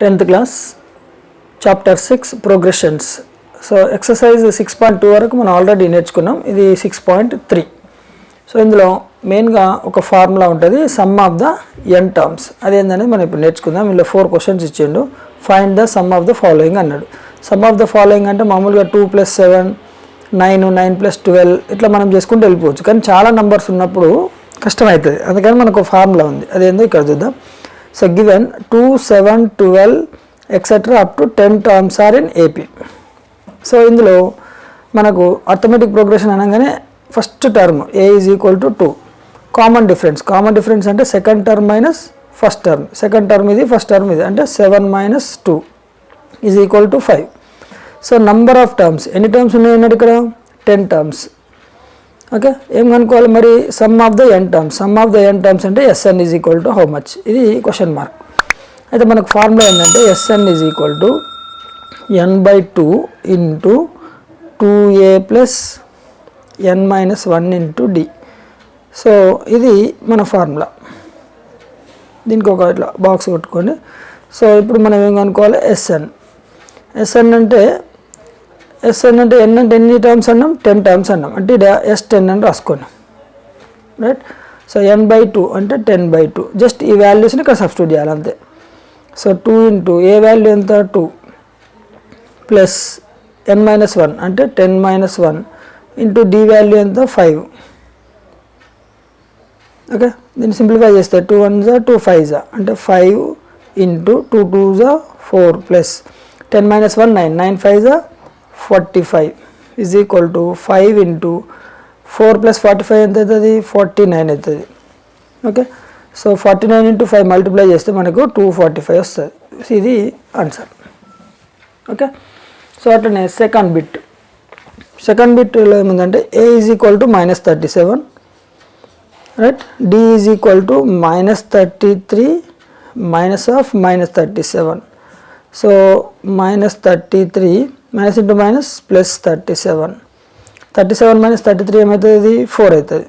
10th class chapter 6 progressions. So exercise 6.2 వరకు మనం already నేర్చుకున్నాం. ఇది 6.3. సో ఇందులో మెయిన్గా ఒక ఫార్ములా ఉంటుంది, sum of the n terms. అదేంటనేది మనం ఇప్పుడు నేర్చుకుందాం. ఇందులో 4 క్వశ్చన్స్ ఇచ్చిండు. Find the sum of the following అన్నాడు. సమ్ ఆఫ్ ద ఫాలోయింగ్ అంటే మామూలుగా 2 + 7 9 9 + 12 ఇట్లా మనం చేసుకుంటూ వెళ్ళిపోవచ్చు. కానీ చాలా నంబర్స్ ఉన్నప్పుడు కష్టమవుతుంది. అందుకని మనకు ఒక ఫార్ములా ఉంది, అదేందో ఇక్కడ చూద్దాం. So given 2, 7, 12 etc. up to 10 terms are in AP. So ఇందులో మనకు అర్థమెటిక్ ప్రోగ్రెషన్ అనగానే first term A is equal to 2. Common difference అంటే second term minus first term. Second term ఇది, ఫస్ట్ టర్మ్ ఇది, అంటే 7 - 2 is equal to 5. So number of terms, ఎన్ని terms ఉన్నాయి అన్నాడు ఇక్కడ? 10 టర్మ్స్. ఓకే, ఏం కనుక్కోవాలి మరి? Sum of the n terms అంటే Sn is equal to how much? ఇది క్వశ్చన్ మార్క్. అయితే మనకు ఫార్ములా ఏంటంటే Sn is equal to n/2 into 2a plus n - 1 into d. So ఇది మన ఫార్ములా. దీనికి ఒక ఇట్లా బాక్స్ కొట్టుకోండి. సో ఇప్పుడు మనం ఏం కనుక్కోవాలి? Sn అంటే n అంటే ఎన్ని టర్మ్స్ అన్నాం? 10 టర్మ్స్ అన్నాం. అంటే S10 అని రాసుకోండి, రైట్? సో n/2 అంటే 10/2. జస్ట్ ఈ వాల్యూస్ని ఇక్కడ సబ్స్టిట్యూట్ చేయాలి అంతే. సో 2 ఇంటూ ఏ వాల్యూ ఎంత? 2 ప్లస్ n - 1 అంటే 10 - 1 ఇంటూ d వాల్యూ ఎంత? 5. ఓకే, దీన్ని సింప్లిఫై చేస్తే 2 × 1 = 2 × 5 అంటే 5 into 2 × 2 = 4 plus 10 - 1 9 9 × 5 = 45 is equal to 5 into 4 plus 45 ఎంత అవుతుంది? 49 అవుతుంది. ఓకే, సో 49 into 5 మల్టిప్లై చేస్తే మనకు 245 వస్తుంది. ఇది ఆన్సర్. ఓకే, సో అట్లనే సెకండ్ బిట్లో ఏముందంటే A is equal to -37, right? D is equal to -33 minus of -37. So -33 minus into minus plus 37. 37 - 33 ఏమవుతుంది? 4 అవుతుంది,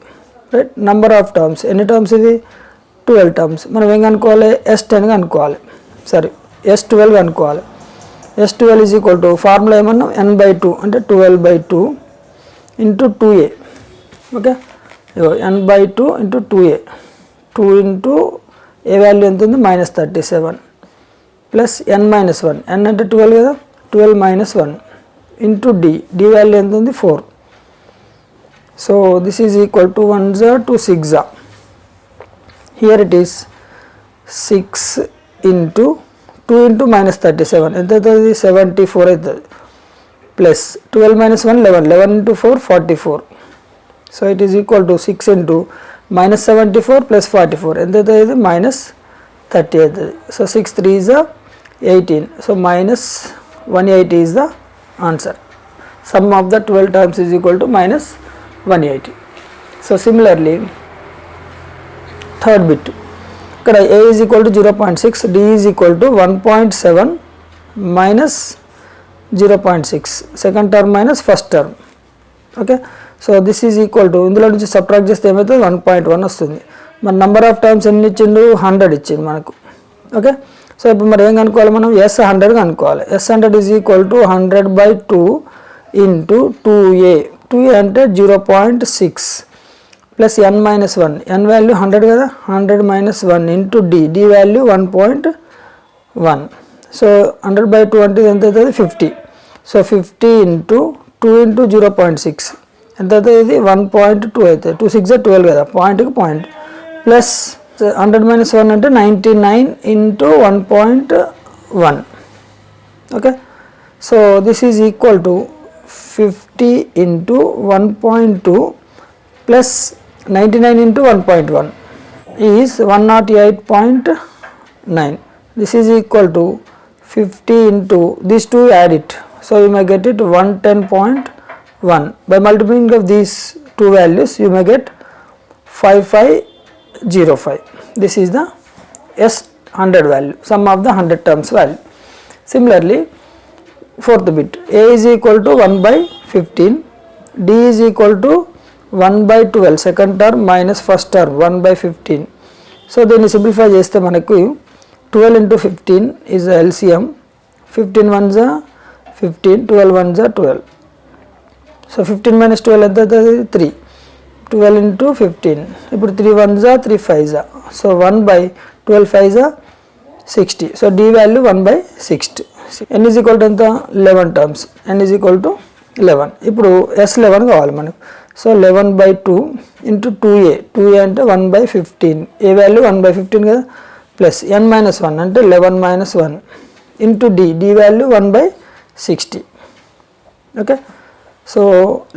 రైట్? నంబర్ ఆఫ్ టర్మ్స్, ఎన్ని టర్మ్స్ ఇవి? 12 టర్మ్స్. మనం ఏం కనుక్కోవాలి? S10 కనుక్కోవాలి. సారీ, S12 కనుక్కోవాలి. S12 is equal to formula ఏమన్నా? n/2 అంటే 12/2 into 2a. Okay, n/2 into 2a. 2 into ఏ వాల్యూ ఎంత ఉంది? -37 ప్లస్ n - 1. n అంటే 12 కదా, 12 - 1 ఇంటూ d వాల్యూ ఎంత ఉంది? 4. So this is equal to 1 × 2 = 6. Here it is 6 into 2 into -37 ఎంత అవుతుంది? 74 అవుతుంది. Plus 12 - 1 11 11 into 4 44. So it is equal to 6 into -74 plus 44 ఎంత అవుతుంది? -30 అవుతుంది. So 6 × 3 = 18. So -180 is the answer. Sum of the 12 terms is equal to -180. So similarly third bit, ikkada A is equal to 0.6, D is equal to 1.7 minus 0.6, second term minus first term. Okay, so this is equal to, ఇందులో నుంచి subtract చేస్తే ఏమవుతుంది? 1.1 వస్తుంది. మన number of terms ఎన్ని ఇచ్చిండు? 100 ఇచ్చిండు మనకు. ఓకే, సో ఇప్పుడు మరి ఏం కనుక్కోవాలి మనం? S100 కనుక్కోవాలి. S100 is equal to 100/2 into 2a. 2a అంటే 0.6 ప్లస్ n - 1. n వాల్యూ 100 కదా, 100 - 1 ఇంటూ d వాల్యూ 1.1. సో 100/2 అంటే ఎంత అవుతుంది? 50. సో 50 ఇంటూ 2 ఇంటూ 0.6 ఎంత అవుతుంది? ఇది 1.2 అవుతుంది. 2 × 6 = 12 కదా, పాయింట్కి పాయింట్, ప్లస్ 100 - 1 అంటే 99 into 1.1. Okay, so this is equal to 50 into 1.2 plus 99 into 1.1 is 108.9. This is equal to 50 into these two, add it. So you may get it 110.1. By multiplying of these two values you may get 5505. This is the S100 value, sum of the 100 terms value. Similarly, fourth bit, A is equal to 1/15, D is equal to 1/12, second term minus first term 1/15. So దీన్ని simplify చేస్తే మనకు 12 into 15 is the LCM. 15 ones are 15, 12 ones are 12. So 15 minus 12 is 3. 12 into 15. ఇప్పుడు 3 ones are 3 5s are. So 1 by 12 5s are 60. So D value 1 by 60. N is equal to ఎంత 11 terms. N is equal to 11. ఇప్పుడు S11 కావాలి మనకు. So 11 by 2 into 2A. 2A అంటే 1 by 15. A value 1 by 15 కదా, plus n minus 1 అంటే 11 minus 1 into D. D value 1 by 60. Okay, so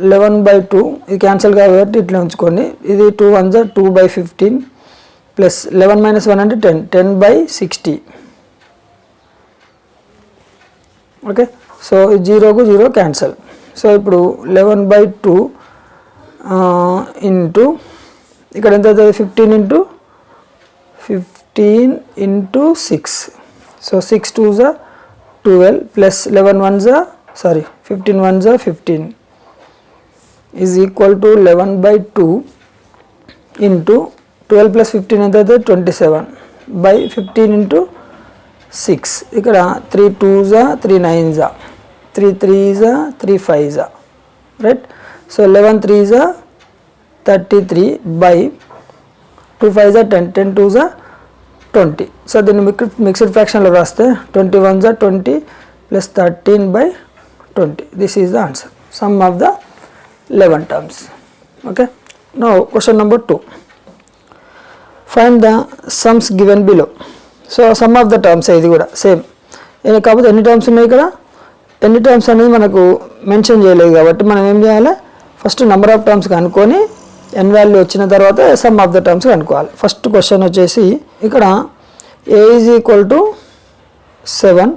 11 by 2 ఇది cancel కాబట్టి ఇట్లా ఉంచుకోండి. ఇది 2 1s are 2 by 15 plus 11 minus 1 అంటే 10. 10 by 60. ఓకే, సో ఈ 0కు 0 క్యాన్సిల్. సో ఇప్పుడు 11 by 2 ఇంటూ ఇక్కడ ఎంత అవుతుంది 15 into 15 into 6. So 6 2s are 12 plus 11 1s are 15 1s are 15 is equal to 11 by 2 into 12 plus 15 ఎంత అవుతుంది 27 by 15 into 6. ఇక్కడ 3 2s are 3 9s are 3 3s are 3 5s are right. So 11 3s are 33 by 2 5s are 10, 10 2s are 20. So దీన్ని mixed ఫ్రాక్షన్లో రాస్తే 21s are 20 plus 13 by 20. This is the answer. Sum of the 11 terms. Okay. Now question number 2. Find the sums given below. So sum of the terms ఇది కూడా same. కాకపోతే ఎన్ని terms ఉన్నాయి ఇక్కడ, ఎన్ని terms అనేది మనకు మెన్షన్ చేయలేదు కాబట్టి మనం ఏం చేయాలి, ఫస్ట్ నెంబర్ ఆఫ్ టర్మ్స్ కనుక్కొని n వాల్యూ వచ్చిన తర్వాత సమ్ ఆఫ్ ద టర్మ్స్ కనుక్కోవాలి. ఫస్ట్ క్వశ్చన్ వచ్చేసి ఇక్కడ a is equal to 7,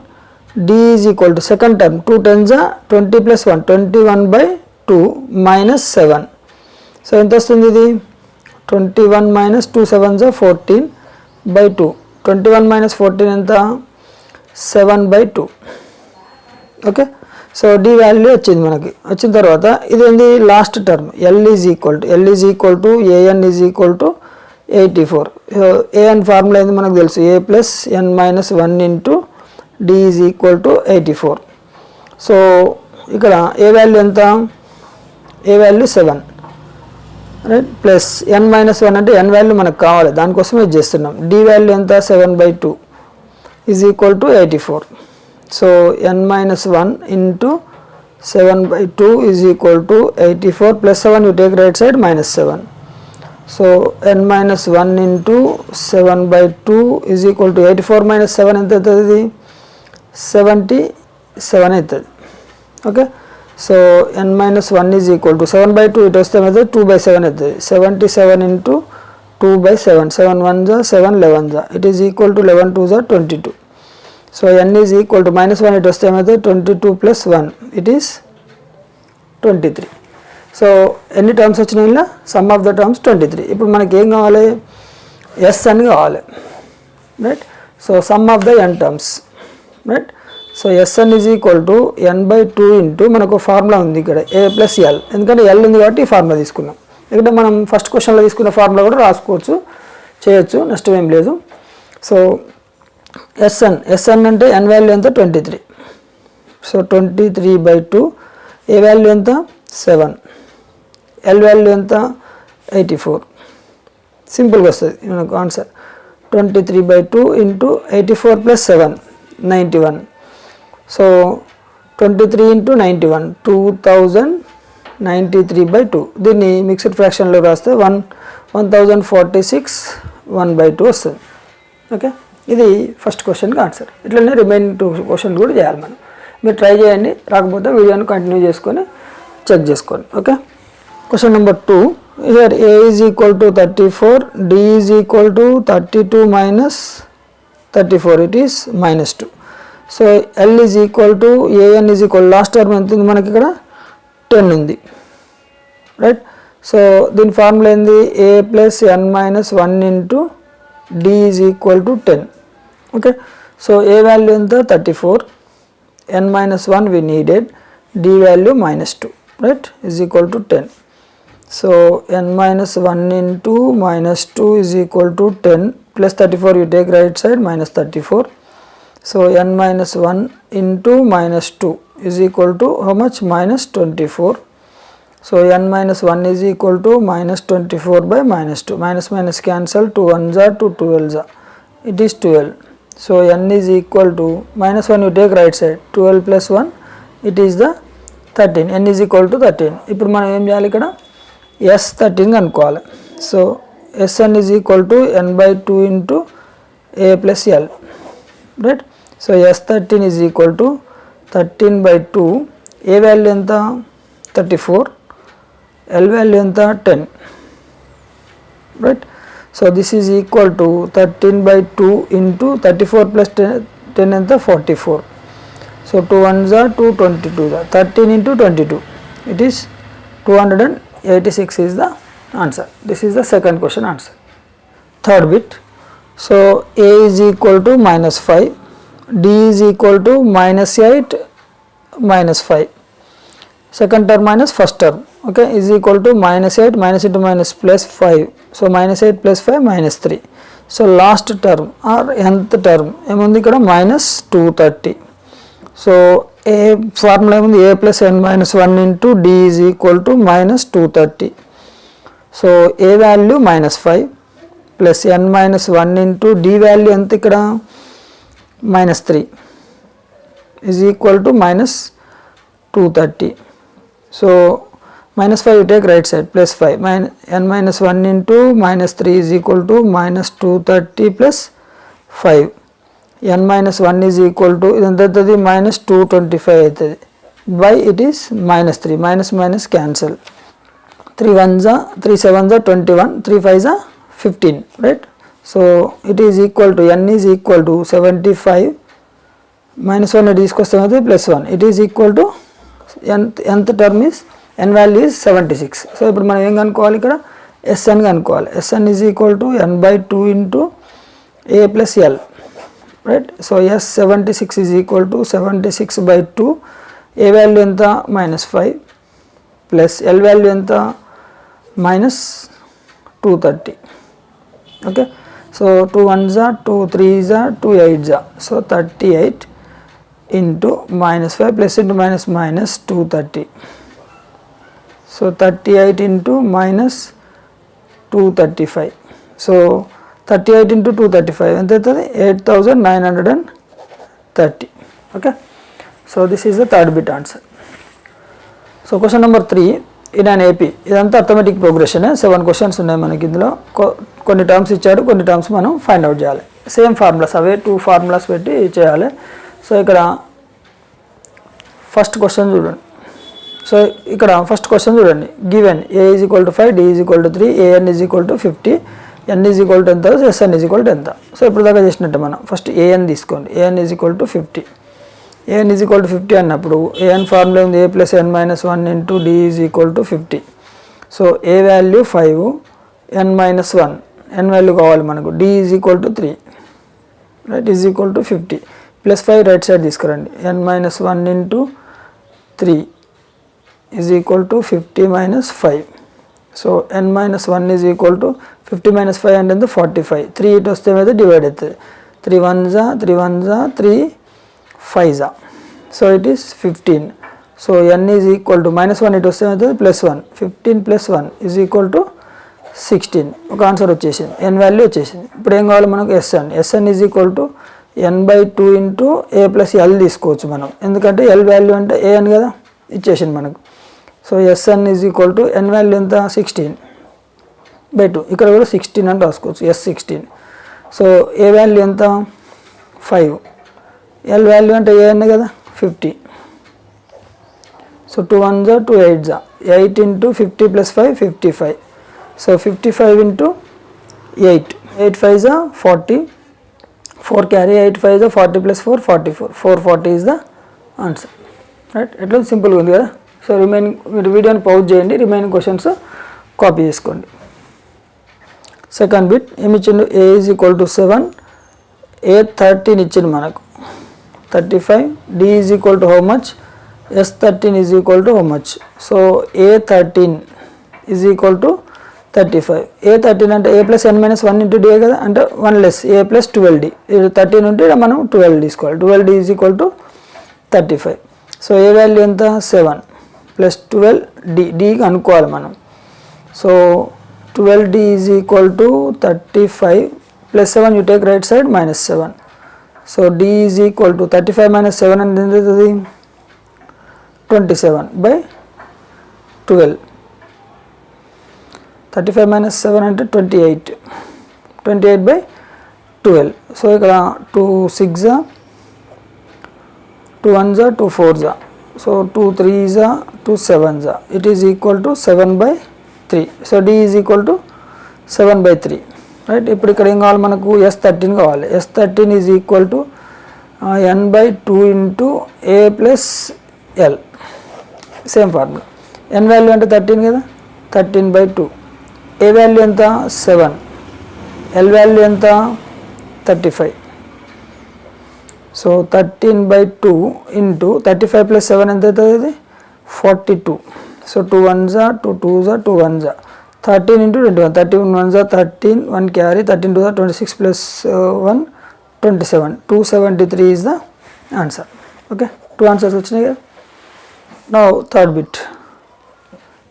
d is equal to second term 2 10s are 20 plus 1 21 by 2 minus 7. So ఎంత వస్తుంది ఇది 21 minus 2 7s are 14 by 2. 21 minus 14 ఎంత 7 by 2. Okay, so d value వచ్చింది మనకి. వచ్చిన తర్వాత ఇదేంది last term l is equal to an is equal to 84. an formula ఏంది మనకు తెలుసు, a plus n minus 1 into d is equal to 84. So ఇక్కడ a వాల్యూ ఎంత, a value 7 right, plus n minus 1 అంటే n వాల్యూ మనకు కావాలి, దానికోసం ఇది చేస్తున్నాం. d వాల్యూ ఎంత 7 by 2 is equal to 84. So n minus 1 into 7 by 2 is equal to 84 plus 7 you take right side minus 7. So n minus 1 into 7 by 2 is equal to 84 minus 7 ఎంత అవుతుంది 77 అవుతుంది. Okay, so n minus 1 is equal to 7 by 2 ఇటు వస్తే అయితే 2 by 7 అవుతుంది. 77 into 2 by 7, 7 1s are 7 11s are, it is equal to 11 2s are 22. So n is equal to minus 1 ఇటు వస్తే ఏమైతే 22 plus 1 it is 23. సో ఎన్ని terms వచ్చినాయి ఇలా, సమ్ ఆఫ్ ద టర్మ్స్ 23. ఇప్పుడు మనకి ఏం కావాలి, ఎస్ అని కావాలి right. So sum of the n terms right. So SN is equal to n by 2 into మనకు ఫార్ములా ఉంది ఇక్కడ a plus l, ఎందుకంటే l ఉంది కాబట్టి ఈ ఫార్ములా తీసుకున్నాం. ఇక్కడ మనం ఫస్ట్ క్వశ్చన్లో తీసుకున్న ఫార్ములా కూడా రాసుకోవచ్చు, చేయొచ్చు, నష్టం ఏం లేదు. సో ఎస్ఎన్ అంటే n వాల్యూ ఎంత 23. సో 23 by 2, a వాల్యూ ఎంత 7, l వాల్యూ ఎంత 84. సింపుల్గా వస్తుంది మనకు answer 23 by 2 into 84 plus 7 91. So 23 into 91 2093 by 2. దీన్ని మిక్స్డ్ ఫ్రాక్షన్లో రాస్తే 1046 1 by 2 వస్తుంది. ఓకే, ఇది ఫస్ట్ క్వశ్చన్కి ఆన్సర్. ఇట్లనే రిమైనింగ్ 2 క్వశ్చన్ కూడా చేయాలి మనం. మీరు ట్రై చేయండి, రాకపోతే వీడియోని కంటిన్యూ చేసుకొని చెక్ చేసుకోండి. Okay, question number 2. Here a is equal to 34, d is equal to 32 minus 34, it is minus 2. So l is equal to an is equal, last term ఎంత ఉంది మనకి ఇక్కడ 10 ఉంది రైట్. సో దీని ఫార్ములా ఏంది, a plus n minus 1 into d is equal to 10. Okay, so a value ఎంత 34, n minus 1 we needed, d value minus 2 right is equal to 10. So n minus 1 into minus 2 is equal to 10 plus 34 you take right side minus 34. So n minus 1 into minus 2 is equal to how much? Minus 24. So n minus 1 is equal to minus 24 by minus 2. Minus minus cancel, 2 1s are 2 12s are. It is 12. So n is equal to minus 1 you take right side, 12 plus 1 it is the 13. n is equal to 13. ఇప్పుడు మనం ఏం చేయాలి ఇక్కడ S13 కనుక్కోవాలి. So Sn is equal to n by 2 into a plus l, right? So S13 is equal to 13 by 2, a value ఎంత 34, l value ఎంత 10, right? So this is equal to 13 by 2 into 34 plus 10 ఎంత 44. So 2 1s are 2 22, 13 into 22 it is 286 is the answer. This is the second question answer. Third bit, so a is equal to minus 5, d is equal to minus 8 minus 5, second term minus first term, okay, is equal to minus 8 minus into minus plus 5. So minus 8 plus 5 minus 3. So last term or nth term ఏముంది ఇక్కడ minus 230. So a formula ఏముంది a plus n minus 1 into d is equal to minus 230. So a value minus 5 plus n minus 1 into d value ఎంత ఇక్కడ minus 3 is equal to minus 230. So minus 5 you take right side plus 5 n minus 1 into minus 3 is equal to minus 230 plus 5. n minus 1 is equal to ఇదంతా minus 225 అవుతుంది by it is minus 3, minus minus cancel, 3 1s are 3 7s are 21, 3 5s are 15, right? So it is equal to n is equal to 75 minus 1 తీసుకొస్తే plus 1, it is equal to nth term is n value is 76. So ఇప్పుడు మనం ఏం కనుక్కోవాలి ఇక్కడ Sn కనుక్కోవాలి. Sn is equal to n by 2 into a plus l, right? So S76 is equal to 76 by 2, a value ఎంత minus 5 plus l value ఎంత minus 230, okay? So 2 1s are 2 3s are 2 8s are, so 38 into minus 5 plus into minus minus 230. So 38 into minus 235. So 38 into 235 ఎంత అవుతుంది 8930, okay? So this is the third bit answer. So question number 3, in an AP ఇదంతా arithmetic progression, 7 questions ఉన్నాయి మనకి ఇందులో. కొన్ని terms ఇచ్చారు, కొన్ని terms మనం ఫైండ్ అవుట్ చేయాలి. సేమ్ ఫార్ములాస్ అవే 2 ఫార్ములాస్ పెట్టి చేయాలి. సో ఇక్కడ ఫస్ట్ క్వశ్చన్ చూడండి. సో ఇక్కడ ఫస్ట్ క్వశ్చన్ చూడండి, given a is equal to 5, d is equal to 3, an is equal to 50, n is equal to ఎంత, Sn is equal to ఎంత. So ఇప్పుడు దాకా చేసినట్టు మనం ఫస్ట్ an తీసుకోండి, an is equal to 50. an is equal to 50 అన్నప్పుడు an formula ఉంది a plus n minus 1 into d is equal to 50. So a value 5, n minus 1, n value కావాలి మనకు, d is equal to 3, right, is equal to 50 plus 5 right side తీసుకురండి, n minus 1 into 3 is equal to 50 minus 5. So n minus 1 is equal to 50 minus 5 and then the 45. 3 ఇటు వస్తే మీద divide అవుతుంది, 3 1s are 3 1s are 3 5s are. So it is 15. So n is equal to minus 1 ఇటు వస్తే మీద plus 1, 15 plus 1 is equal to 16. ఒక answer వచ్చేసింది, n value వచ్చేసింది. ఇప్పుడు ఏం కావాలి మనకు Sn. Sn is equal to n by 2 into a plus l తీసుకోవచ్చు మనం, ఎందుకంటే l వాల్యూ అంటే a అని కదా ఇచ్చేసింది మనకు. So Sn is equal to n value ఎంత 16 by 2, ఇక్కడ కూడా 16 అని రాసుకోవచ్చు, S16. సో a వాల్యూ ఎంత 5, l వాల్యూ అంటే a అనే కదా 50. So 2 1s are 2 8s are, 8 into 50 plus 5 55. So 55 into 8, 8 5s are 40, 4 carry, 8 5s are 40 plus 4 44, 440 is the answer, right? ఎట్లా సింపుల్గా ఉంది కదా. సో రిమైనింగ్ మీరు వీడియోని పౌజ్ చేయండి, రిమైనింగ్ క్వశ్చన్స్ కాపీ చేసుకోండి. సెకండ్ బిట్ ఏమి ఇచ్చిండు, a is equal to 7, a 13 ఇచ్చిండు మనకు 35, d is equal to how much, S13 is equal to how much. So a 13 is equal to 35. A13 అంటే a plus n minus 1 into d కదా, అంటే 1 less a plus 12d. ఇది 13 ఉంటే మనం 12 తీసుకోవాలి. 12d is equal to 35. So A value ఎంత 7 plus 12d, d అనుకోవాలి మనం. So 12d is equal to 35 plus 7 you take right side minus 7. So d is equal to 35 minus 7 అంటే ఎంత అవుతుంది 27 బై 12. 35 మైనస్ 7 అంటే 28. 28 బై 12. సో ఇక్కడ 2 6 2 1 2 4 so 2 3 2 7 it is equal to 7 by 3. So d is equal to 7 by 3 right. ఇప్పుడు ఇక్కడ ఏం కావాలి మనకు S13 కావాలి. S13 is equal to n by 2 into a plus l. Same formula. n value అంటే 13 కదా, 13 బై 2. a వాల్యూ ఎంత 7, l value ఎంత 35. సో 13 బై 2 ఇంటూ 35 ప్లస్ 7 ఎంత అవుతుంది 42. So 2 1 2 2 2 1 13 into 21, 31 1 13, 1 carry, 13 2 26 plus 1 27. 273 is the answer. Okay, 2 answers వచ్చినాయి కదా. Now third bit.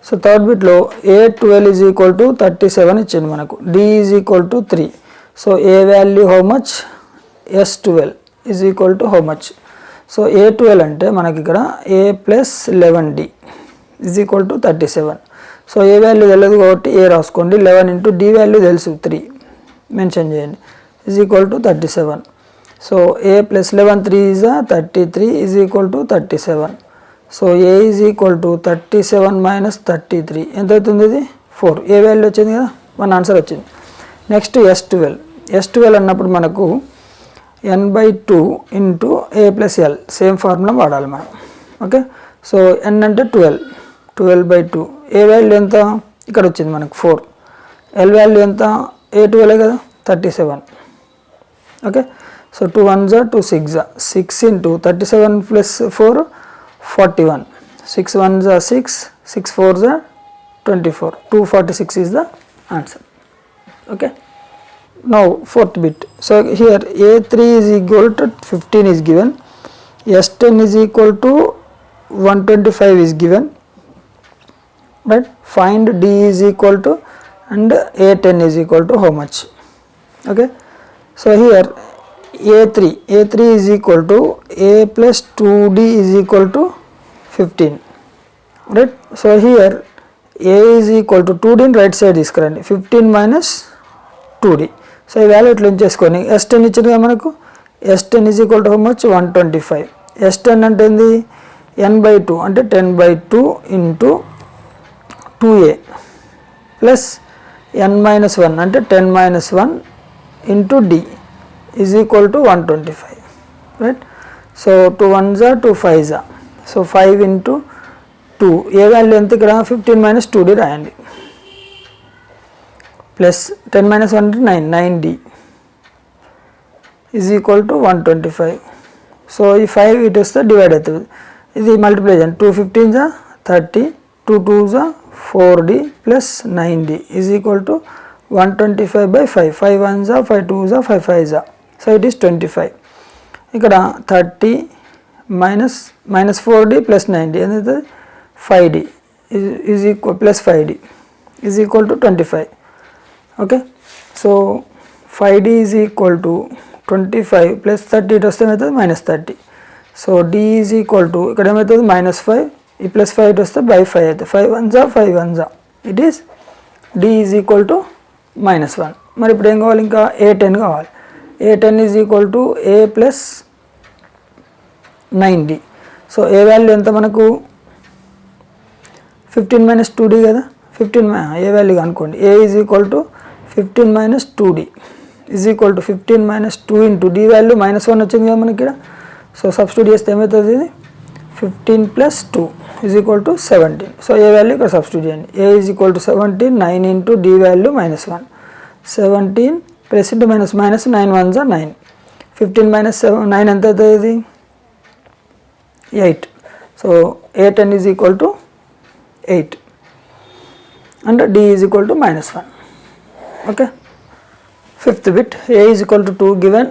So third బిట్లో A12 is equal to 37 ఇచ్చింది మనకు, D is equal to 3. So A value how much, S12 is equal to how much. So A12 అంటే మనకి ఇక్కడ A plus 11D is equal to 37. So A value తెలియదు కాబట్టి A రాసుకోండి. 11 into D value తెలుసు 3 mention చేయండి is equal to 37. So A plus 11 3 is 33 is equal to 37. So A is equal to 37 minus 33 ఎంత అవుతుంది ఇది 4. ఏ వాల్యూ వచ్చింది కదా, 1 ఆన్సర్ వచ్చింది. Next S12. S12 అన్నప్పుడు మనకు n by 2 into a plus l same formula వాడాలి మనం. ఓకే, సో n అంటే 12 బై 2. ఏ వాల్యూ ఎంత ఇక్కడ వచ్చింది మనకు 4. l వాల్యూ ఎంత A12 కదా 37. Okay, so 2 1 2 6 6 into 37 plus 4 41. 6 1 6, 6 4 24. 246 is the answer. Okay. Now fourth bit. So here A3 is equal to 15 is given. S10 is equal to 125 is given. Right. Find D is equal to and A10 is equal to how much? Okay. So here A3 is equal to A plus 2D is equal to 15. Right. So here A is equal to 2D in right side is current 15 minus 2D. So ఈ value ఎట్లా చేసుకొని S10 ఇచ్చింది కదా మనకు, S10 is equal to how much 125. S10 అంటే ఏంది n by 2 అంటే 10 by 2 into 2A plus n minus 1 అంటే 10 minus 1 into D is equal to 125. Right. So 2 1 2 5. So 5 into 2 A value ఎంత ఇక్కడ 15 మైనస్ 2D రాయండి plus 10 minus 1 9 9D is equal to 125. So ఈ 5 ఇటు వస్తే డివైడ్ అవుతుంది, ఇది మల్టిప్లై చేయండి. 2 15 30, 2 2 4D plus 9D is equal to 125 by 5. 5 1 5 2 5 5. So it is 25. ఇక్కడ 30 minus 4D plus 9D and 5D is equal plus 5D is equal to 25. Okay, so 5D is equal to 25 plus 30 it వస్తే ఏమవుతుంది minus 30. So D is equal to ఇక్కడ ఏమవుతుంది minus 5 ఈ plus 5 వస్తే by 5 అయితే 5 1 5 1 it is D is equal to minus 1. మరి ఇప్పుడు ఏం కావాలి, ఇంకా A10 కావాలి. A10 is equal to A plus 9D. So A value ఎంత మనకు 15 మైనస్ 2D కదా, 15 ఏ వాల్యూ అనుకోండి. A is equal to 15 minus 2D is equal to 15 minus 2 into D value minus 1 వచ్చింది కదా మనకి ఇక్కడ. సో సబ్స్టిట్యూట్ చేస్తే ఏమవుతుంది, ఇది 15 plus 2 is equal to 17. So A value ఇక్కడ సబ్స్టిట్యూట్ చేయండి. A is equal to 17, 9 into D value minus 1, 17 plus into minus 9 1 9, 15 minus 9 ఎంత అవుతుంది ఇది 8. So A10 is equal to 8. and d is equal to -1. Okay. Fifth bit, a is equal to 2 given,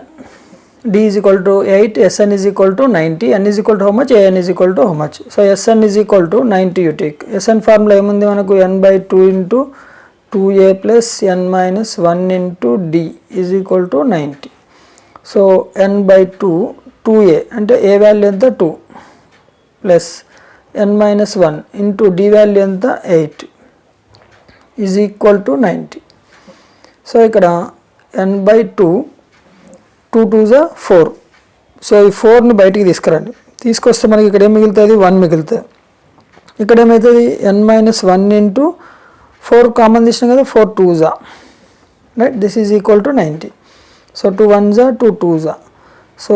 d is equal to 8, Sn is equal to 90, n is equal to how much, an is equal to how much. So Sn is equal to 90 you take. Sn formula ఏముంది మనకు n by 2 into 2a plus n minus 1 into d is equal to 90. So n by 2, 2a అంటే a value ఎంత 2 plus n minus 1 into d value ఎంత 8 is equal to 90. So ఇక్కడ n by 2, 2 2s are 4. So ఈ 4ని బయటికి తీసుకురండి. తీసుకొస్తే మనకి ఇక్కడ ఏం మిగులుతుంది, 1 మిగులుతుంది. ఇక్కడ ఏమవుతుంది, n minus 1 into 4 కామన్ తీసినాం కదా, 4 2s are, right. This is equal to 90. So 2 1s are 2 2s are. So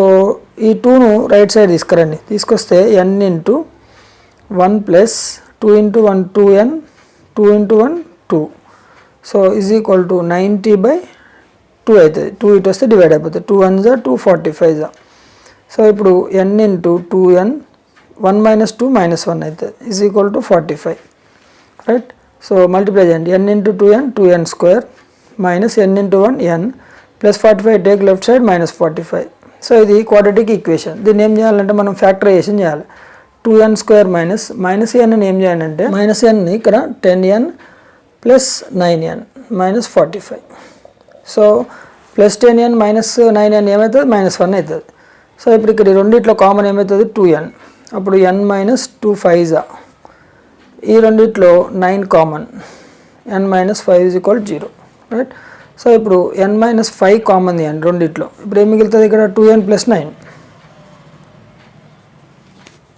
ఈ 2ను రైట్ సైడ్ తీసుకురండి. తీసుకొస్తే n into 1 plus 2 into 1 2n, 2 into 1 2. So is equal to 90 by 2 అవుతుంది. 2 ఇటు వస్తే డివైడ్ అయిపోతుంది. 2 1s are 2 45s are. So ఇప్పుడు n into 2n, 1 minus 2 minus 1 అవుతుంది, is equal to 45, right. So multiply చేయండి. n into 2n, 2n square minus n into 1 n plus 45 take left side minus 45. So ఇది quadratic equation. దీన్ని ఏం చేయాలంటే మనం factorisation చేయాలి. 2n square minus n ఏం చేయాలంటే n ఇక్కడ 10n plus 9n minus 45. So plus 10n minus 9n ఏమవుతుంది, -1 అవుతుంది. సో ఇప్పుడు ఇక్కడ రెండిట్లో కామన్ ఏమవుతుంది, 2n. అప్పుడు n minus 2 5s are. ఈ రెండిట్లో 9 common, n minus 5 is equal to 0, right. So ఇప్పుడు n minus 5 కామన్ తీయండి రెండిట్లో. ఇప్పుడు ఏం మిగులుతుంది, ఇక్కడ 2n plus 9.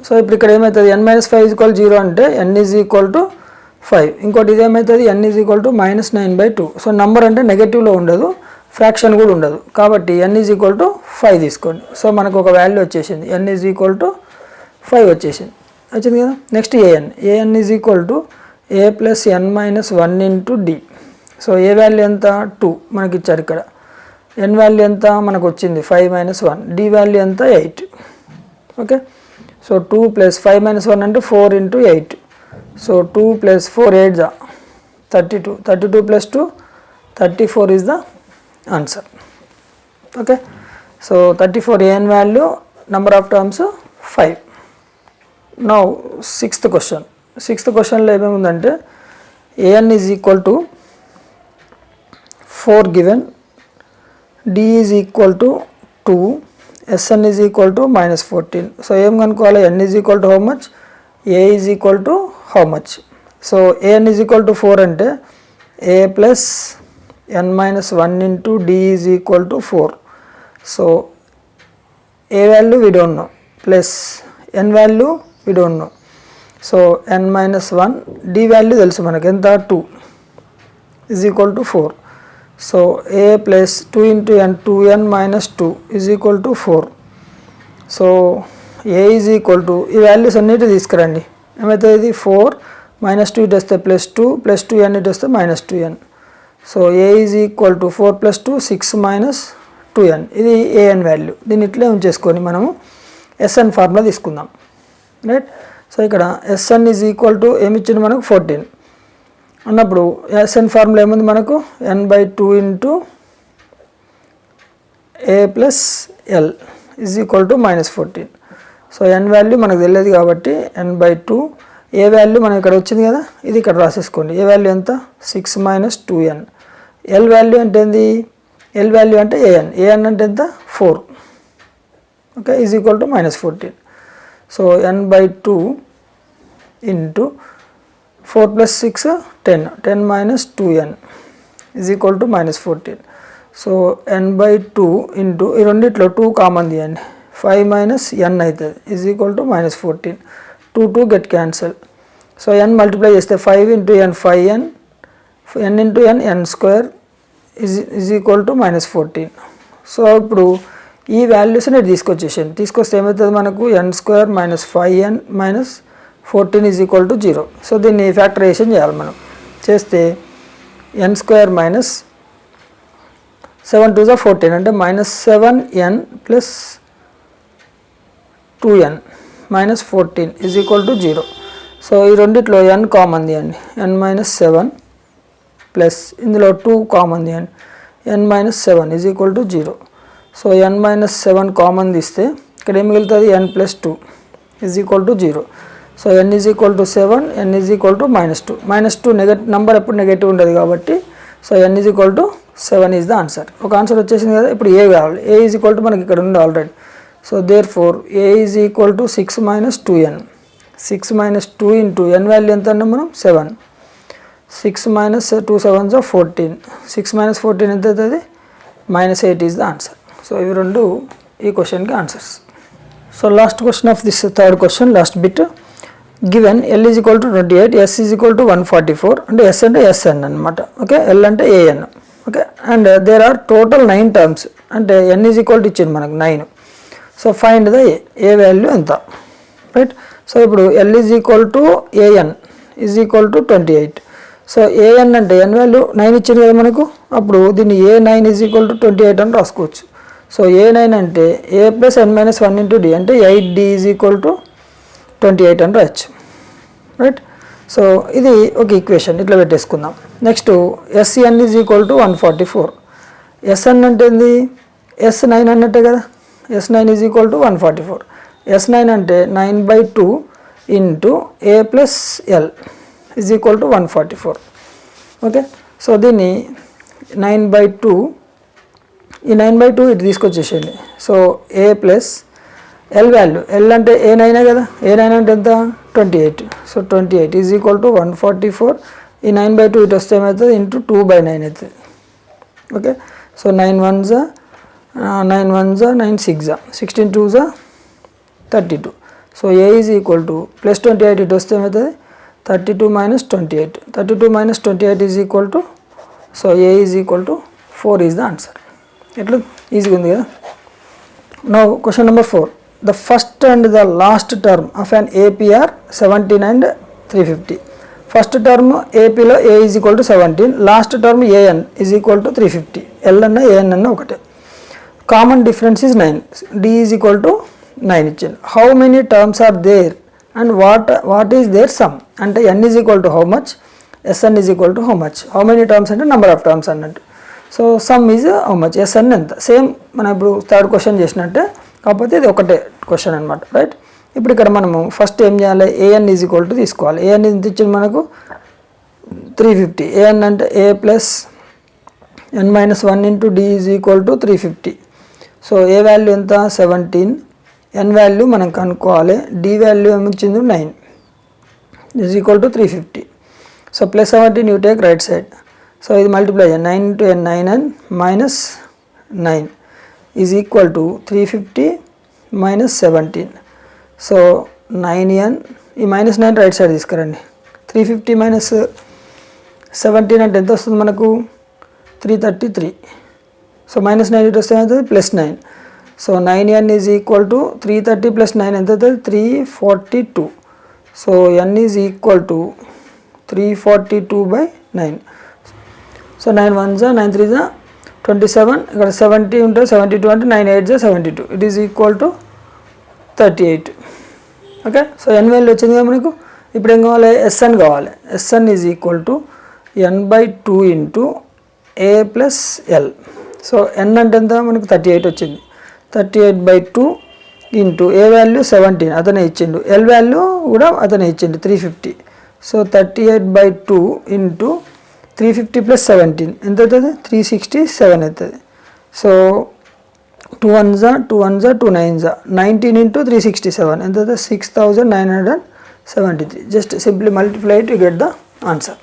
సో ఇప్పుడు ఇక్కడ ఏమవుతుంది, n minus 5 is equal to 0 అంటే n is equal to 5. ఇంకోటి ఇదేమవుతుంది, n is equal to -9/2. So number అంటే నెగటివ్లో ఉండదు, ఫ్రాక్షన్ కూడా ఉండదు, కాబట్టి n is equal to 5 తీసుకోండి. సో మనకు ఒక వాల్యూ వచ్చేసింది, n is equal to 5 వచ్చింది కదా. Next an is equal to a plus n minus 1 into d. So A value ఎంత 2 మనకి ఇచ్చారు ఇక్కడ, n వాల్యూ ఎంత మనకు వచ్చింది 5 minus 1, d వాల్యూ ఎంత 8. ఓకే. సో 2 plus 5 minus 1 అంటే 4 into 8. So 2 plus 4 8s are 32. 32 plus 2 34 is the answer. Okay. So 34 an value, number of terms 5. Now sixth question. Sixth question లో ఏమేముందంటే an is equal to 4 given, d is equal to 2, Sn is equal to -14. So ఏం కనుక్కోవాలి, n is equal to how much, a is equal to how much. So an is equal to 4 అంటే a plus n minus 1 into d is equal to 4. So a value we don't know, plus n value we don't know. So n minus 1, d value తెలుసు మనకి ఎంత 2 is equal to 4. So a plus 2 into n, 2n minus 2 is equal to 4. So a is equal to ఈ values అన్నిటి తీసుకురండి. ఏమవుతుంది, ఇది 4 minus 2 ఇటు వస్తే +2 plus 2n ఇటు వస్తే -2n. So a is equal to 4 plus 2 6 minus 2n. ఇది an వాల్యూ. దీన్ని ఇట్లే ఉంచేసుకొని మనము Sn ఫార్ములా తీసుకుందాం, రైట్. సో ఇక్కడ Sn is equal to ఏమి ఇచ్చింది మనకు 14 అన్నప్పుడు Sn ఫార్ములా ఏముంది మనకు n/2 into a plus l is equal to -14. So n value మనకు తెలియదు కాబట్టి n/2, ఏ వాల్యూ మనకి ఇక్కడ వచ్చింది కదా, ఇది ఇక్కడ రాసేసుకోండి. ఏ వాల్యూ ఎంత 6 minus 2n. l వాల్యూ అంటే ఏంది, l వాల్యూ అంటే an అంటే ఎంత 4. Okay, is equal to -14. So n/2 into 4 plus 6 10 minus 2n is equal to -14. So n/2 into ఈ రెండిట్లో 2 కామన్ తీయండి, 5 minus n అవుతుంది, is equal to -14. 2 get cancel. So n multiply చేస్తే 5 into n 5n, n into n n square is equal to -14. So ఇప్పుడు ఈ వాల్యూస్ని తీసుకొచ్చేసాను. తీసుకొస్తే ఏమవుతుంది మనకు n square minus 5n minus 14 is equal to 0. So దీన్ని factorisation చేయాలి మనం. చేస్తే n square minus 7 2s are 14 అంటే -7n plus 2n minus 14 is equal to 0. So ఈ రెండిట్లో n కామన్ తీయండి, n minus 7 ప్లస్ ఇందులో 2 కామన్ తీయండి, n minus 7 is equal to 0. So n minus 7 common తీస్తే ఇక్కడ ఏం మిగులుతుంది, n plus 2 is equal to 0. So n is equal to 7, n is equal to -2. -2 negative number ఎప్పుడు negative ఉండదు కాబట్టి so n is equal to 7 is the answer. ఒక answer వచ్చేసింది కదా. ఇప్పుడు ఏ కావాలి, ఏ ఈజ్ ఈక్వల్ టు మనకి ఇక్కడ ఉంది already. So therefore a is equal to 6 minus 2n. 6 minus 2 into n value ఎంత అన్నాం మనం, 7. 6 మైనస్ 2 7 14. 6 మైనస్ 14 ఎంత అవుతుంది, -8 ఈజ్ ద ఆన్సర్. సో ఇవి రెండు ఈ క్వశ్చన్కి answers. So last question of this third question, last bit. Given L is equal to 28, S is equal to 144. అంటే S అంటే SN అనమాట. ఓకే, L అంటే AN. Okay, and there are total 9 terms. అంటే n is equal to ఇచ్చింది మనకు 9. So find the a value ఎంత, right. So ఇప్పుడు L is equal to AN is equal to 28. So AN అంటే n value 9 ఇచ్చింది కదా మనకు. అప్పుడు దీన్ని A9 ఈజ్ ఈక్వల్ టు 28 అని రాసుకోవచ్చు. సో A9 అంటే A plus n minus 1 into D అంటే 8D ఈజ్ ఈక్వల్ టు 28 అని రాయొచ్చు, రైట్. సో ఇది ఒక ఈక్వేషన్, ఇట్లా పెట్టేసుకుందాం. Next SN is equal to 144. SN అంటే ఏంది, S9 అన్నట్టే కదా. S9 is equal to 144. S9 అంటే 9/2 into A plus L is equal to 144. Okay, so దీన్ని 9/2, ఈ 9/2 ఇటు తీసుకొచ్చేసేయండి. So A plus L value, L అంటే A9 కదా. A9 అంటే ఎంత, 28. So 28 is equal to 144. ఈ 9/2 ఇటు వస్తే ఏమవుతుంది, ఇంటూ 2/9 అవుతుంది. Okay, so 9 1s 9 1s 9 6s 16 2s 32. So A is equal to plus 28 ఇటు వస్తే ఏమవుతుంది, 32 minus 28. 32 minus 28 is equal to, so A is equal to 4 is the answer. ఎట్లా ఈజీగా ఉంది కదా. Now question number 4. The first and the last term of an AP are 17 and 350. First term AP లో A is equal to 17, last term AN is equal to 350. L అన్న AN అన్న ఒకటే. Common difference is 9. D is equal to 9 ఇచ్చింది. How many terms are there and what is their sum? అంటే N is equal to how much, SN is equal to how much. How many terms అంటే number of terms అన్నట్టు. So some is how much, SN ఎంత. Same మనం ఇప్పుడు third question చేసినట్టే, కాకపోతే ఇది ఒకటే క్వశ్చన్ అనమాట, రైట్. ఇప్పుడు ఇక్కడ మనము ఫస్ట్ ఏం చేయాలి, AN ఈజ్ ఈక్వల్ టు తీసుకోవాలి. AN ఎంత ఇచ్చింది మనకు, 350. AN అంటే A plus n minus 1 into D is equal to 350. So A value ఎంత, 17. N వాల్యూ మనం కనుక్కోవాలి. D వాల్యూ ఏమిచ్చింది, 9 is equal to 350. So plus 17 you take right side. So ఇది multiply 9 into n 9n minus 9 is equal to 350 minus 17. So 9n, ఈ minus 9 right side తీసుకురండి. 350 minus 17 అంటే ఎంత వస్తుంది మనకు, 333. సో మైనస్ 9 ఇటు వస్తే ఏమవుతుంది, plus 9. So 9n is equal to 330 plus 9 ఎంత అవుతుంది, 342. So n is equal to 342/9. So 9 1s 9 3s 27. ఇక్కడ 70 ఉంటే 72 అంటే 9 8s 72. It is equal to 38. Okay, so n value వచ్చింది కదా మనకు. ఇప్పుడు ఏం కావాలి, SN కావాలి. SN is equal to n/2 into A plus L. So n అంటే ఎంత మనకు, 38 వచ్చింది. 38/2 ఇంటూ A వాల్యూ 17 అతనే ఇచ్చిండు, L వాల్యూ కూడా అతనే ఇచ్చిండు 350. సో 38/2 ఇంటూ 350 ప్లస్ 17 ఎంత అవుతుంది, 367 అవుతుంది. So 2 1s 2 1s 2 9s 19 into 367 ఎంత అవుతుంది, 6973. Just simply multiply to get the answer.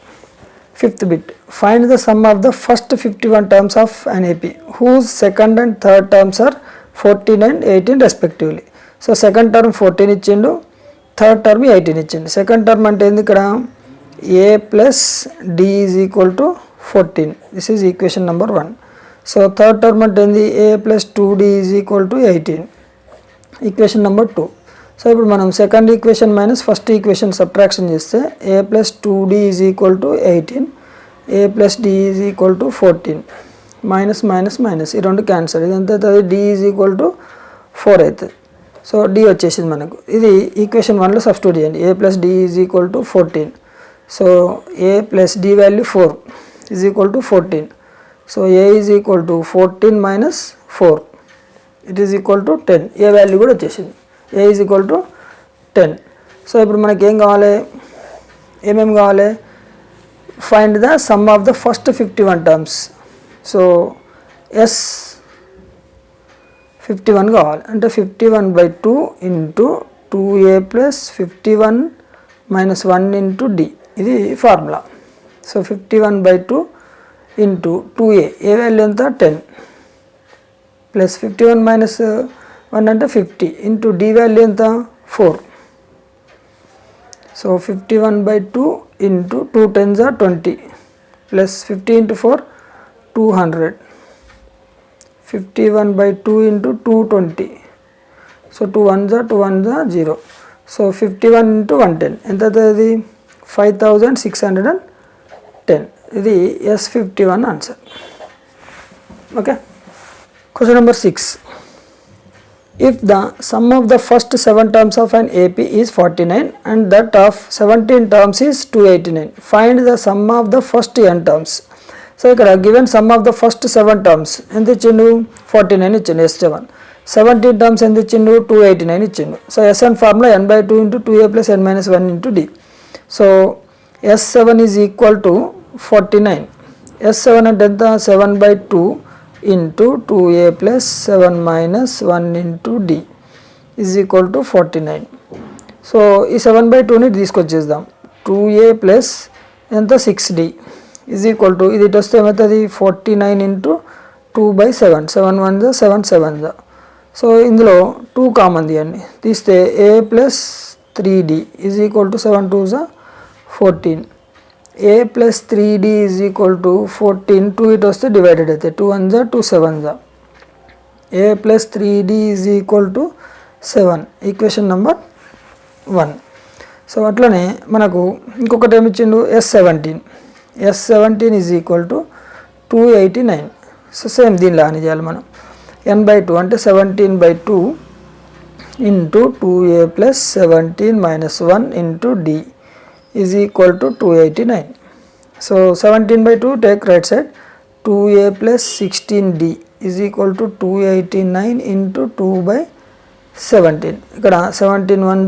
Fifth bit, find the sum of the first 51 terms of an AP whose second and third terms are 14 and 18 respectively. So second term 14 ఇచ్చిండు, third term 18 ఇచ్చిండు. Second term అంటే ఏంది, ఇక్కడ A plus D is equal to 14. This is equation number 1. So third term అంటే ఏంది, A plus 2D is equal to 18. Equation number 2. So ఇప్పుడు మనం second equation minus first equation subtraction చేస్తే A plus 2D is equal to 18, A plus D is equal to 14. Minus minus minus ఈ రెండు cancer. ఇది ఎంత అవుతుంది, D is equal to 4 అవుతుంది. So D వచ్చేసింది మనకు. ఇది ఈక్వేషన్ 1లో సబ్స్టిట్యూట్ చేయండి. A plus D is equal to 14. So A plus D value 4 is equal to 14. So a is equal to 14 minus 4, it is equal to 10. a value కూడా వచ్చేసింది, a is equal to 10. So ఇప్పుడు మనకి ఏం కావాలి, ఏమేమి కావాలి, find the sum of the first 51 terms. So S 51 కావాలి అంటే 51/2 into 2a plus 51 minus 1 into d, ఇది formula. So 51/2 into 2a, a value ఎంత 10 ప్లస్ 51 మైనస్ 1 అంటే 50 ఇంటూ d వాల్యూ ఎంత 4. So 51/2 into 2 10s are 20 plus 50 into 4 200. 51/2 into 220. So 2 1s are 2 1s are 0. So 51 into 110 ఎంత అవుతుంది, 5610. ఇది S51 answer. Okay. Question number 6. If the sum of the first 7 terms of an AP is 49 and that of 17 terms is 289, find the sum of the first n terms. So ఇక్కడ given sum of the first 7 terms ఎంత ఇచ్చిండు, 49 ఇచ్చిండు S7. 17 terms ఎంత ఇచ్చిండు, 289 ఇచ్చిండు. So S1 formula n/2 into 2a plus n minus 1 into d. So S7 is equal to 49. S7 అంటే ఎంత, 7/2 into 2a plus 7 minus 1 into d is equal to 49. So ఈ 7/2ని తీసుకొచ్చేద్దాం, 2a plus ఎంత 6d is equal to, ఇది ఇటు వస్తే ఏమవుతుంది 49 into 2/7, 7 1 7 7. So ఇందులో 2 common తీయండి, తీస్తే a plus 3d is equal to 7 2 14. a plus 3d is equal to 14, 2 ఇటు వస్తే డివైడెడ్ అవుతాయి, 2 1 2 7. a plus 3d is equal to 7, equation number 1. So అట్లనే మనకు ఇంకొకటి ఏమి ఇచ్చిండు, S17 is equal to 289. So same దీనిలో అని చేయాలి మనం, n/2 అంటే 17/2 into 2a plus 17 minus 1 into d is equal to 289. So 17/2 take right side, 2a plus 16d is equal to 289 into 2/17. ఇక్కడ 17 1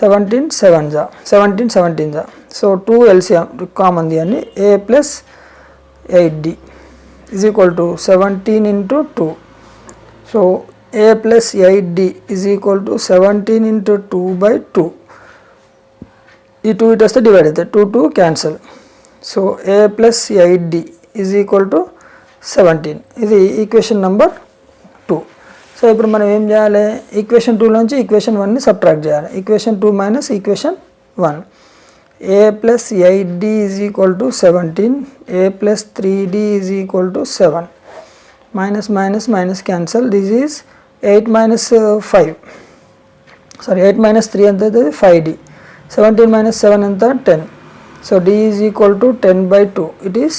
17 7 17 17. సో 2 LCM కామన్ తీయండి, a plus 8d is equal to 17 into 2. So a plus 8d is equal to 17 into 2/2. ఈ 2 ఇటు వస్తే divide అవుతాయి, 2 2 cancel. So a plus 8d is equal to 17. ఇది equation number 2. So ఇప్పుడు మనం ఏం చేయాలి, ఈక్వేషన్ 2 నుంచి ఈక్వేషన్ 1ని సబ్ట్రాక్ట్ చేయాలి. Equation 2 minus equation 1, a plus 8d is equal to 17, a plus 3d is equal to 7. Minus minus minus cancel, this is 8 minus 5, sorry 8 minus 3 ఎంత అవుతుంది 5d. 17 మైనస్ 7 ఎంత 10. So d is equal to 10/2, it is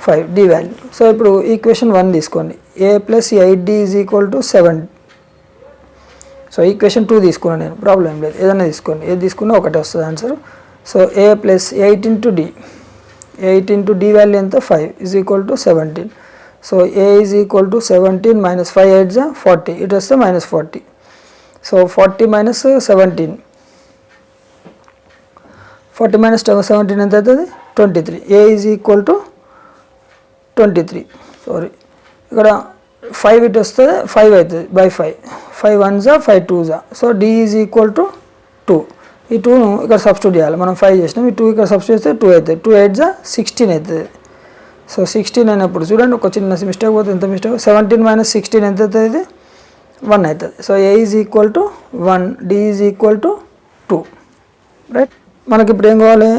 5 d value. So ఇప్పుడు equation 1 తీసుకోండి, a plus 8d is equal to 7. So equation 2 తీసుకున్నాను నేను, problem లేదు, ఏదైనా తీసుకోండి, ఏది తీసుకున్నా ఒకటే వస్తుంది answer. So a plus 8 into d, 8 into d value ఎంత 5 is equal to 17. So a is equal to 17 minus 5 8 40, ఇటు వస్తే మైనస్ 40. సో 40 మైనస్ 17, 40 మైనస్ 17 ఎంత అవుతుంది 23. a is equal to 23, sorry ఇక్కడ 5 ఇటు వస్తే 5 అవుతుంది by 5, 5 1 5 2. So d is equal to 2. ఈ 2ను ఇక్కడ సబ్స్టిట్యూట్ చేయాలి, మనం 5 చేసినాం, ఈ 2 ఇక్కడ సబ్స్టిట్యూట్ చేస్తే 2 అవుతుంది, 2 8 16 అవుతుంది. సో 16 అయినప్పుడు చూడండి ఒక చిన్న మిస్టేక్ పోతుంది, ఎంత మిస్టేక్, 17 మైనస్ 16 ఎంత అవుతుంది 1 అవుతుంది. So a is equal to 1, d is equal to 2. Right, మనకి ఇప్పుడు ఏం కావాలి,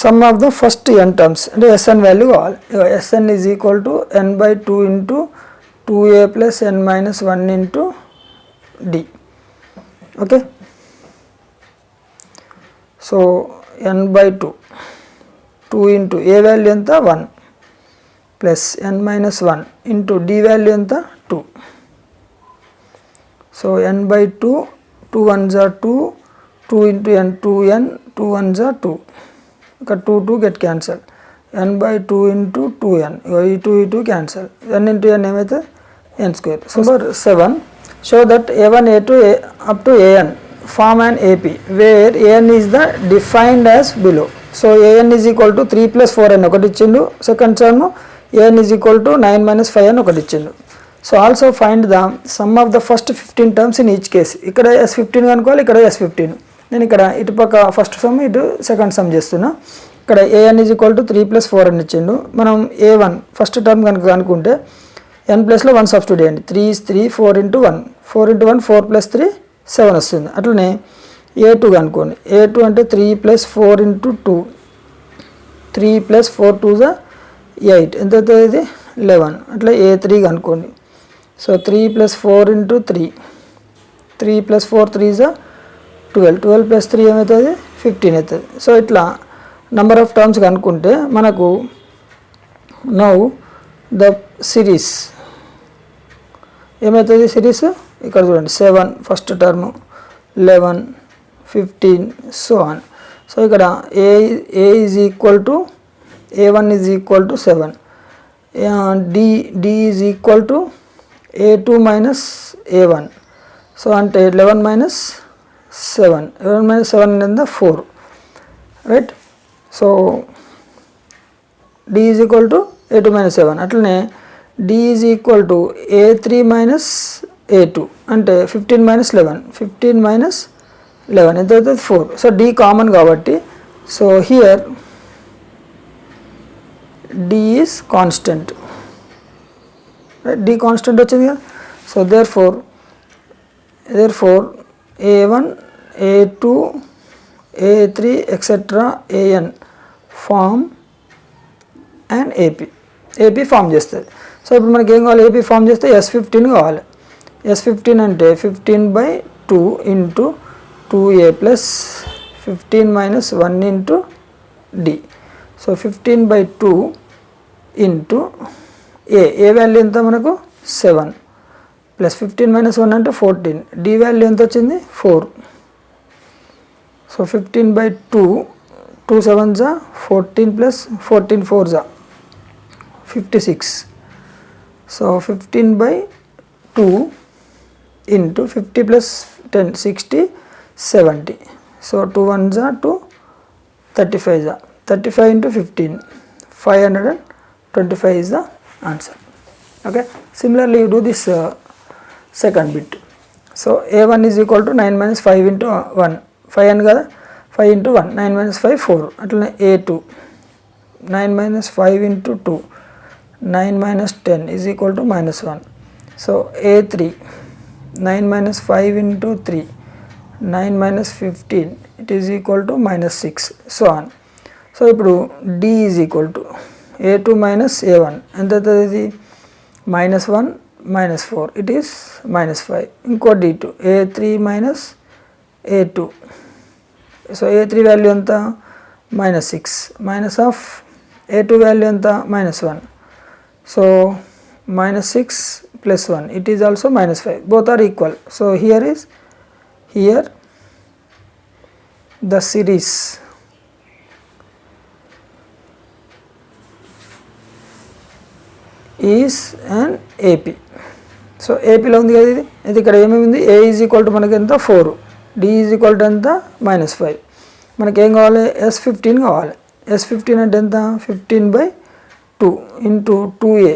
some of the first n terms అంటే Sn వాల్యూ కావాలి. Sn is equal to n/2 into 2a plus n minus 1 into d. Okay, so n/2, 2 into a value ఎంత 1 plus n minus 1 into d value ఎంత 2. So n/2, 2 1s are 2, 2 into n 2n, 2 1s are 2, ఇక్కడ 2 2 get cancel, n/2 into 2n, ఈ 2 cancel, n into n ఏమైతే n square. So number 7, show that a1 a2 up to an form an AP where an is the defined as below. So an is equal to 3 + 4n ఒకటి ఇచ్చిండు, second term an is equal to 9 - 5n ఒకటి ఇచ్చిండు. So also find the sum of the first 15 terms in each case. ఇక్కడ S15 కనుక్కోవాలి, ఇక్కడ S15. నేను ఇక్కడ ఇటు పక్క ఫస్ట్ సమ్, ఇటు సెకండ్ సమ్ చేస్తున్నా. ఇక్కడ an is equal to 3 + 4n ఇచ్చిండు. మనం a1 ఫస్ట్ టర్మ్ కనుక అనుకుంటే n ప్లేస్లో 1 సబ్స్టిట్యూట్ చేయండి. 3 is 3, 4 × 1, 4 × 1 4 + 3 7 వస్తుంది. అట్లనే a2 కనుక్కోండి. a2 అంటే 3 + 4 × 2, 3 + 4 2 = 8, ఎంత అవుతుంది ఇది 11. అట్లా a3 కనుక్కోండి. సో 3 + 4 × 3, 3 + 4 3 = 12, 12 + 3 ఏమవుతుంది 15 అవుతుంది. సో ఇట్లా నెంబర్ ఆఫ్ టర్మ్స్ కనుక్కుంటే మనకు నౌ ద సిరీస్ ఏమవుతుంది, సిరీస్ ఇక్కడ చూడండి 7 first term, 11, 15 so on. So ఇక్కడ a is equal to a1 is equal to 7, d is equal to a2 minus a1. So అంటే 11 minus 7, 11 minus 7 in the 4, right? So d is equal to a2 minus 7. అట్లనే d is equal to a3 minus a2 అంటే 15 minus 11, 15 minus 11 ఎంత అవుతుంది 4. So d common కాబట్టి so here d is constant, right? d constant వచ్చింది కదా. So therefore a1 a2 a3 etc. an form and AP form చేస్తుంది. So ఇప్పుడు మనకి ఏం కావాలి, AP ఫామ్ చేస్తే S15 కావాలి. S15 అంటే 15/2 into 2a plus 15 - 1 into d. So 15/2 into ఏ వాల్యూ ఎంత మనకు 7 ప్లస్ 15 - 1 అంటే 14, d వాల్యూ ఎంత వచ్చింది 4. So 15/2, 2 7s are 14 plus 14 4s are 56. So 15/2 into 50 plus 10 60 70. So 2 1s are 2, 35s are 35 into 15 525 is the answer. Okay. Similarly you do this second bit. So a1 is equal to 9 - 5 into 1, 5 అని కదా, 5 into 1, 9 - 5 4. అట్లనే a2 9 - 5 into 2, 9 - 10 is equal to -1. So a3 9 - 5 into 3, 9 - 15 it is equal to -6 so on. So ఇప్పుడు d is equal to a2 minus a1 ఎంత అవుతుంది ఇది -1 -4 it is -5. ఇంకో d2 a3 minus a2. So a3 value ఎంత -6 minus of a2 value ఎంత -1. So -6 plus 1 it is also -5, both are equal. So here the series is an AP. So ఏపీలో ఉంది కదా ఇది, ఇది ఇక్కడ ఏమేమి ఉంది, a is equal to మనకి ఎంత 4, d is equal to ఎంత -5. మనకి ఏం కావాలి S15 కావాలి. S15 అంటే ఎంత 15/2 ఇంటూ 2a,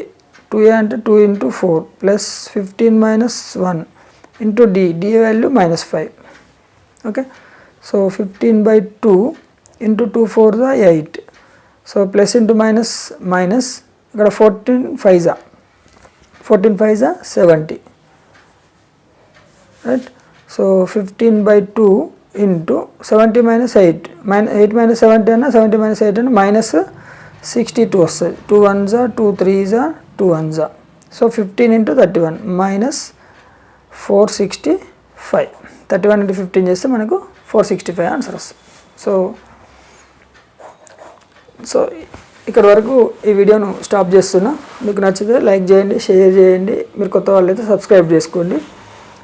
2a అంటే 2 into 4 plus 15 - 1 into d value -5. Okay. So 15/2 into 2 4s are 8. So plus into minus ఇక్కడ 14 5s are 70, right. So 15/2 into 70 - 8, 8 - 70 అన్న 70 - 8 అన్న -62 వస్తుంది. 2 1s are 2 3s are 2 1s are. So 15 into 31 -465. 31 into 15 చేస్తే మనకు 465 answer వస్తుంది. So ఇక్కడ వరకు ఈ వీడియోను స్టాప్ చేస్తున్నా. మీకు నచ్చితే లైక్ చేయండి, షేర్ చేయండి, మీరు కొత్త వాళ్ళైతే సబ్స్క్రైబ్ చేసుకోండి.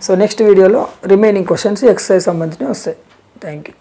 సో నెక్స్ట్ వీడియోలో రిమైనింగ్ క్వశ్చన్స్ ఎక్సర్సైజ్ సంబంధించినవి వస్తాయి. Thank you.